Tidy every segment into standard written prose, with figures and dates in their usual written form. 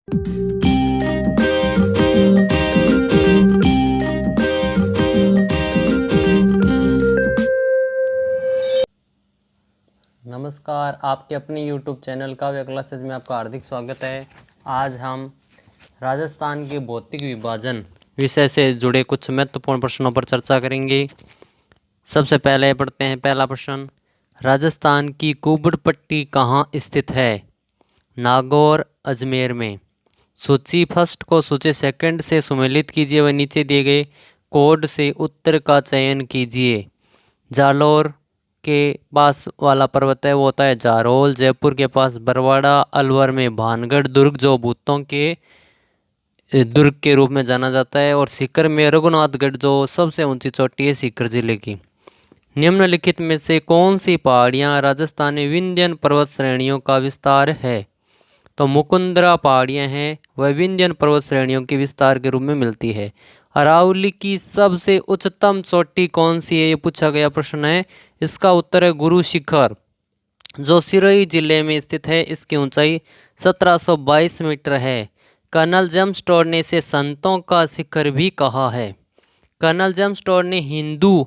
नमस्कार, आपके अपने YouTube चैनल काव्य क्लासेज में आपका हार्दिक स्वागत है। आज हम राजस्थान के भौतिक विभाजन विषय से जुड़े कुछ महत्वपूर्ण प्रश्नों पर चर्चा करेंगे। सबसे पहले पढ़ते हैं पहला प्रश्न, राजस्थान की कुबड़ पट्टी कहाँ स्थित है? नागौर, अजमेर में। सूची फर्स्ट को सूची सेकंड से सुमेलित कीजिए व नीचे दिए गए कोड से उत्तर का चयन कीजिए। जालोर के पास वाला पर्वत है वो होता है जारोल। जयपुर के पास बरवाड़ा। अलवर में भानगढ़ दुर्ग जो भूतों के दुर्ग के रूप में जाना जाता है। और सीकर में रघुनाथगढ़ जो सबसे ऊंची चोटी है सीकर जिले की। निम्नलिखित में से कौन सी पहाड़ियाँ राजस्थानी विंध्यन पर्वत श्रेणियों का विस्तार है? तो मुकुंदरा पहाड़ियाँ हैं वह विंध्यन पर्वत श्रेणियों के विस्तार के रूप में मिलती है। अरावली की सबसे उच्चतम चोटी कौन सी है, ये पूछा गया प्रश्न है। इसका उत्तर है गुरु शिखर जो सिरोही जिले में स्थित है। इसकी ऊंचाई 1722 मीटर है। कर्नल जेम्स टॉड ने इसे संतों का शिखर भी कहा है। कर्नल जेम्स टॉड ने हिंदू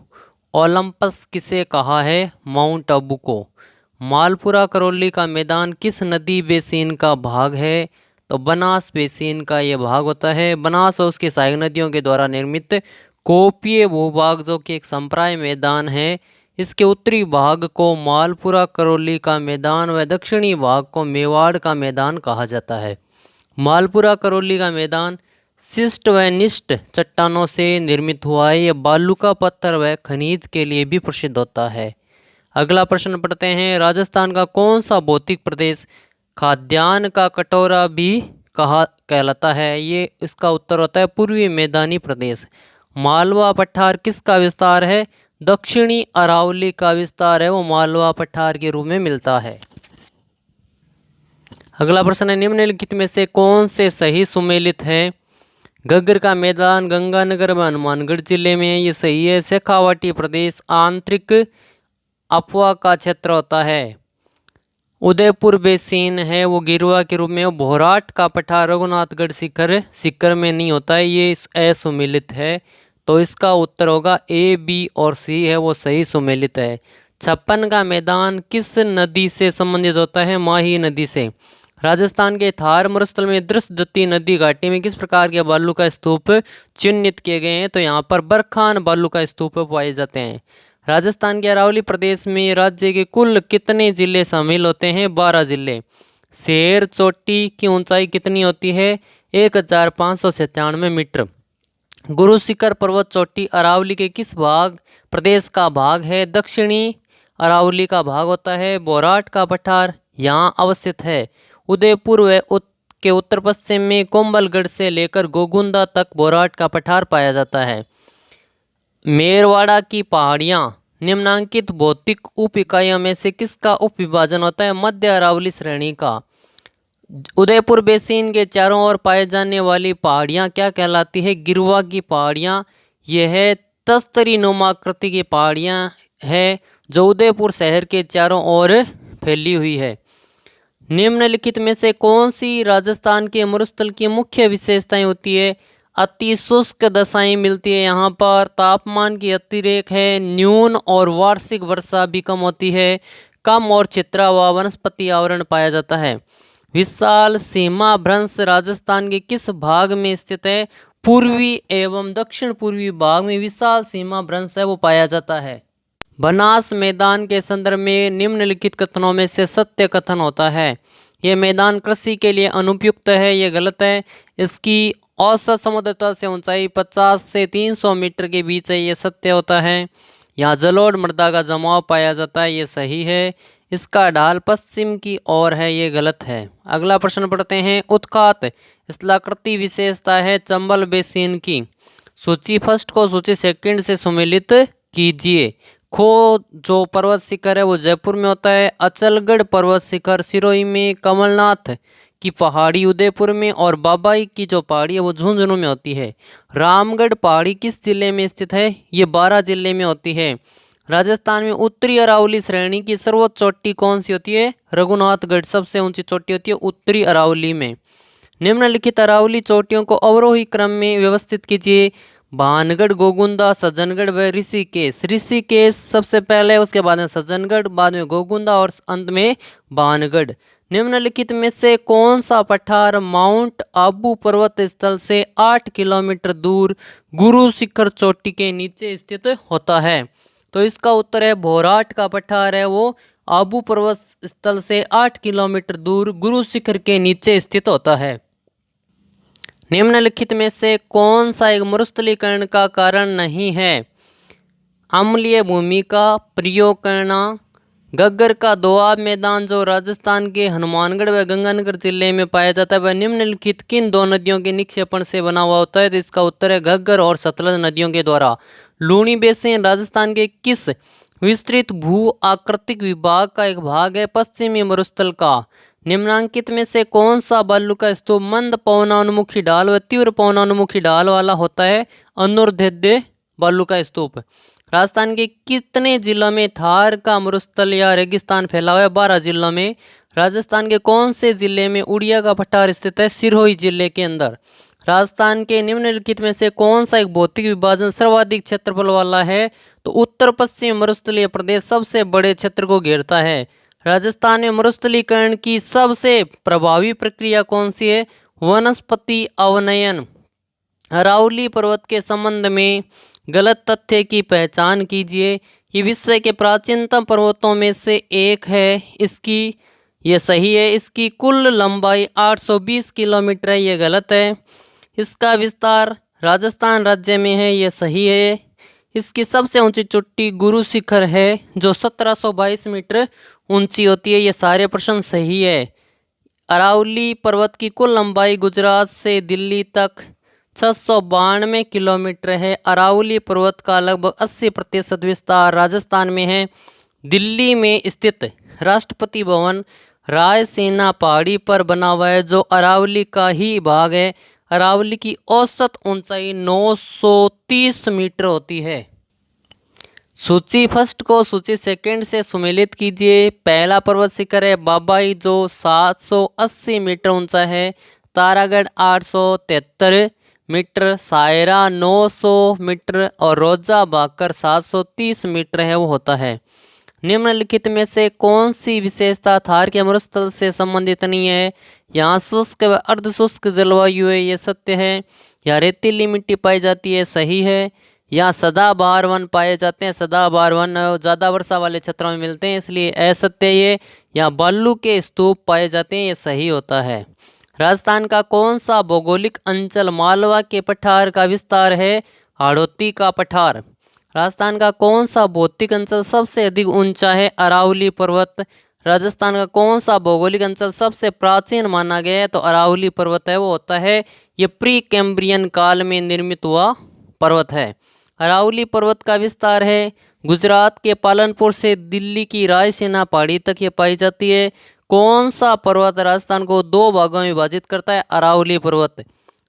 ओलंपस किसे कहा है? माउंट आबू को। मालपुरा करौली का मैदान किस नदी बेसिन का भाग है? तो बनास बेसिन का ये भाग होता है। बनास और उसकी सहायक नदियों के द्वारा निर्मित कोपीय भूभाग जो कि एक संप्राय मैदान है। इसके उत्तरी भाग को मालपुरा करौली का मैदान व दक्षिणी भाग को मेवाड़ का मैदान कहा जाता है। मालपुरा करौली का मैदान शिष्ट व निष्ठ चट्टानों से निर्मित हुआ है। यह बालू का पत्थर व खनिज के लिए भी प्रसिद्ध होता है। अगला प्रश्न पढ़ते हैं, राजस्थान का कौन सा भौतिक प्रदेश खाद्यान्न का कटोरा भी कहलाता है? ये इसका उत्तर होता है पूर्वी मैदानी प्रदेश। मालवा पठार किसका विस्तार है? दक्षिणी अरावली का विस्तार है वो मालवा पठार के रूप में मिलता है। अगला प्रश्न है, निम्नलिखित में से कौन से सही सुमेलित है? घग्गर का मैदान गंगानगर में हनुमानगढ़ जिले में, ये सही है। शेखावाटी प्रदेश आंतरिक अफवाह का क्षेत्र होता है। उदयपुर बेसिन है वो गिरवा के रूप में। भोराट का पठार रघुनाथगढ़ सीकर में नहीं होता है, ये असुमेलित है। तो इसका उत्तर होगा ए, बी और सी है वो सही सुमेलित है। छप्पन का मैदान किस नदी से संबंधित होता है? माही नदी से। राजस्थान के थार मरुस्थल में दृष्टदत्ती नदी घाटी में किस प्रकार के बालू का स्तूप चिन्हित किए गए हैं? तो यहाँ पर बरखान बालू का स्तूप पाए जाते हैं। राजस्थान के अरावली प्रदेश में राज्य के कुल कितने जिले शामिल होते हैं? 12 जिले। शेर चोटी की ऊंचाई कितनी होती है? 1597 मीटर। गुरु शिखर पर्वत चोटी अरावली के किस प्रदेश का भाग है? दक्षिणी अरावली का भाग होता है। बोराट का पठार यहाँ अवस्थित है। उदयपुर के उत्तर पश्चिम में कोम्बलगढ़ से लेकर गोगुंदा तक बोराट का पठार पाया जाता है। मेरवाड़ा की पहाड़ियाँ निम्नांकित भौतिक उप इकाइयों में से किसका उप विभाजन होता है? मध्य अरावली श्रेणी का। उदयपुर बेसिन के चारों ओर पाए जाने वाली पहाड़ियाँ क्या कहलाती है? गिरवा की पहाड़ियाँ। यह तस्तरी नुमाकृति की पहाड़ियाँ है जो उदयपुर शहर के चारों ओर फैली हुई है। निम्नलिखित में से कौन सी राजस्थान के मरुस्थल की मुख्य विशेषताएं होती है? अति शुष्क दशाएं मिलती है यहाँ पर। तापमान की अतिरेक है। न्यून और वार्षिक वर्षा भी कम होती है। कम और छितरा व वनस्पति आवरण पाया जाता है। विशाल सीमा भ्रंश राजस्थान के किस भाग में स्थित है? पूर्वी एवं दक्षिण पूर्वी भाग में विशाल सीमा भ्रंश है वो पाया जाता है। बनास मैदान के संदर्भ में निम्नलिखित कथनों में से सत्य कथन होता है। ये मैदान कृषि के लिए अनुपयुक्त है, ये गलत है। इसकी औसत समुद्र तल से ऊंचाई 50 से 300 मीटर के बीच है, ये सत्य होता है। यहाँ जलोढ़ मृदा का जमाव पाया जाता है, ये सही है। इसका ढाल पश्चिम की ओर है, ये गलत है। अगला प्रश्न पढ़ते हैं, उत्खात स्थलाकृति विशेषता है चंबल बेसिन की। सूची फर्स्ट को सूची सेकंड से सुमेलित कीजिए। खो जो पर्वत शिखर है वो जयपुर में होता है। अचलगढ़ पर्वत शिखर सिरोही में। कमलनाथ की पहाड़ी उदयपुर में। और बाबाई की जो पहाड़ी है वो झुंझुनू में होती है। रामगढ़ पहाड़ी किस जिले में स्थित है? ये 12 जिले में होती है। राजस्थान में उत्तरी अरावली श्रेणी की सर्वोच्च चोटी कौन सी होती है? रघुनाथगढ़ सबसे ऊंची चोटी होती है उत्तरी अरावली में। निम्नलिखित अरावली चोटियों को अवरोही क्रम में व्यवस्थित कीजिए। भानगढ़, गोगुंदा, सज्जनगढ़ व ऋषिकेश। ऋषिकेश सबसे पहले, उसके बाद में सज्जनगढ़, बाद में गोगुंदा और अंत में भानगढ़। निम्नलिखित में से कौन सा पठार माउंट आबू पर्वत स्थल से 8 किलोमीटर दूर गुरु शिखर चोटी के नीचे स्थित होता है? तो इसका उत्तर है भोराट का पठार है वो आबू पर्वत स्थल से 8 किलोमीटर दूर गुरु शिखर के नीचे स्थित होता है। निम्नलिखित में से कौन सा एक मरुस्थलीकरण का कारण नहीं है? अम्लीय भूमि का प्रयोग करना, गग्गर का दोआब मैदान जो राजस्थान के हनुमानगढ़ व गंगानगर जिले में पाया जाता है वह निम्नलिखित किन दो नदियों के निक्षेपण से बना हुआ होता है? तो इसका उत्तर है घग्गर और सतलज नदियों के द्वारा। लूणी बेसिन राजस्थान के किस विस्तृत भू आकृतिक विभाग का एक भाग है? पश्चिमी मरुस्थल का। निम्नांकित में से कौन सा बालू का स्तूप मंद पवनानुमुखी ढाल व तीव्र पवनानुमुखी ढाल वाला होता है? अनुर्धेय बालू का स्तूप। राजस्थान के कितने जिलों में थार का मरुस्थल या रेगिस्तान फैला हुआ है? 12 जिलों में। राजस्थान के कौन से जिले में उड़िया का पठार स्थित है? सिरोही जिले के अंदर। राजस्थान के निम्नलिखित में से कौन सा एक भौतिक विभाजन सर्वाधिक क्षेत्रफल वाला है? तो उत्तर पश्चिम मरुस्थलीय प्रदेश सबसे बड़े क्षेत्र को घेरता है। राजस्थान में मरुस्थलीकरण की सबसे प्रभावी प्रक्रिया कौन सी है? वनस्पति अवनयन। अरावली पर्वत के संबंध में गलत तथ्य की पहचान कीजिए। ये विश्व के प्राचीनतम पर्वतों में से एक है, इसकी ये सही है। इसकी कुल लंबाई 820 किलोमीटर है, ये गलत है। इसका विस्तार राजस्थान राज्य में है, ये सही है। इसकी सबसे ऊंची चोटी गुरु शिखर है जो 1722 मीटर ऊंची होती है, ये सारे प्रश्न सही है। अरावली पर्वत की कुल लंबाई गुजरात से दिल्ली तक 692 किलोमीटर है। अरावली पर्वत का लगभग 80% विस्तार राजस्थान में है। दिल्ली में स्थित राष्ट्रपति भवन रायसीना पहाड़ी पर बना हुआ है जो अरावली का ही भाग है। अरावली की औसत ऊंचाई 930 मीटर होती है। सूची फर्स्ट को सूची सेकंड से सुमेलित कीजिए। पहला पर्वत शिखर है बाबाई जो 780 मीटर ऊंचा है। तारागढ़ 873 मीटर, सायरा 900 मीटर और रोजा भाकर 730 मीटर है वो होता है। निम्नलिखित में से कौन सी विशेषता थार के मरुस्थल से संबंधित नहीं है? यहाँ शुष्क व अर्धशुष्क जलवायु है, ये सत्य है। यहाँ रेतीली मिट्टी पाई जाती है, सही है। यहाँ सदाबहार वन पाए जाते हैं, सदाबहार वन ज़्यादा वर्षा वाले क्षेत्रों में मिलते हैं, इसलिए असत्य ये। यहाँ बालू के स्तूप पाए जाते हैं, ये सही होता है। राजस्थान का कौन सा भौगोलिक अंचल मालवा के पठार का विस्तार है? हाड़ौती का पठार। राजस्थान का कौन सा भौतिक अंचल सबसे अधिक ऊंचा है? अरावली पर्वत। राजस्थान का कौन सा भौगोलिक अंचल सबसे प्राचीन माना गया है? तो अरावली पर्वत है वो होता है। ये प्री कैम्ब्रियन काल में निर्मित हुआ पर्वत है। अरावली पर्वत का विस्तार है गुजरात के पालनपुर से दिल्ली की रायसीना पहाड़ी तक ये पाई जाती है। कौन सा पर्वत राजस्थान को 2 भागों में विभाजित करता है? अरावली पर्वत।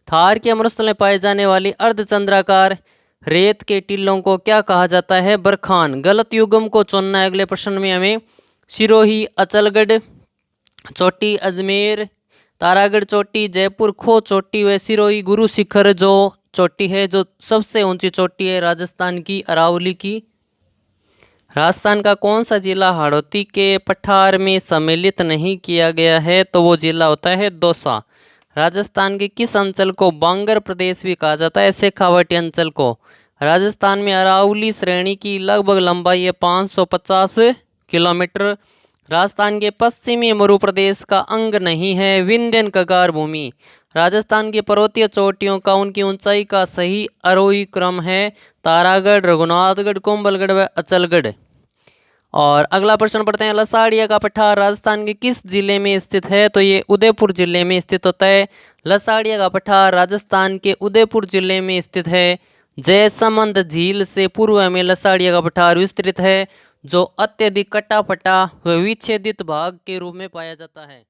थार के मरुस्थल में पाई जाने वाली अर्धचंद्राकार रेत के टीलों को क्या कहा जाता है? बरखान। गलत युग्म को चुनना है अगले प्रश्न में हमें। सिरोही, अचलगढ़ चोटी, अजमेर तारागढ़ चोटी, जयपुर खो चोटी व सिरोही गुरु शिखर जो चोटी है जो सबसे ऊंची चोटी है राजस्थान की, अरावली की। राजस्थान का कौन सा जिला हाड़ौती के पठार में सम्मिलित नहीं किया गया है? तो वो जिला होता है दौसा। राजस्थान के किस अंचल को बांगर प्रदेश भी कहा जाता है? शेखावाटी अंचल को। राजस्थान में अरावली श्रेणी की लगभग लंबाई है 550 किलोमीटर। राजस्थान के पश्चिमी मरु प्रदेश का अंग नहीं है विंध्यन कगार भूमि। राजस्थान की पर्वतीय चोटियों का उनकी ऊंचाई का सही आरोही क्रम है तारागढ़, रघुनाथगढ़, कुंभलगढ़ व अचलगढ़। और अगला प्रश्न पढ़ते हैं। लसाड़िया का पठार राजस्थान के किस जिले में स्थित है? तो ये उदयपुर जिले में स्थित होता है। लसाड़िया का पठार राजस्थान के उदयपुर जिले में स्थित है। जयसमंद झील से पूर्व में लसाड़िया का पठार विस्तृत है जो अत्यधिक कटा फटा व विच्छेदित भाग के रूप में पाया जाता है।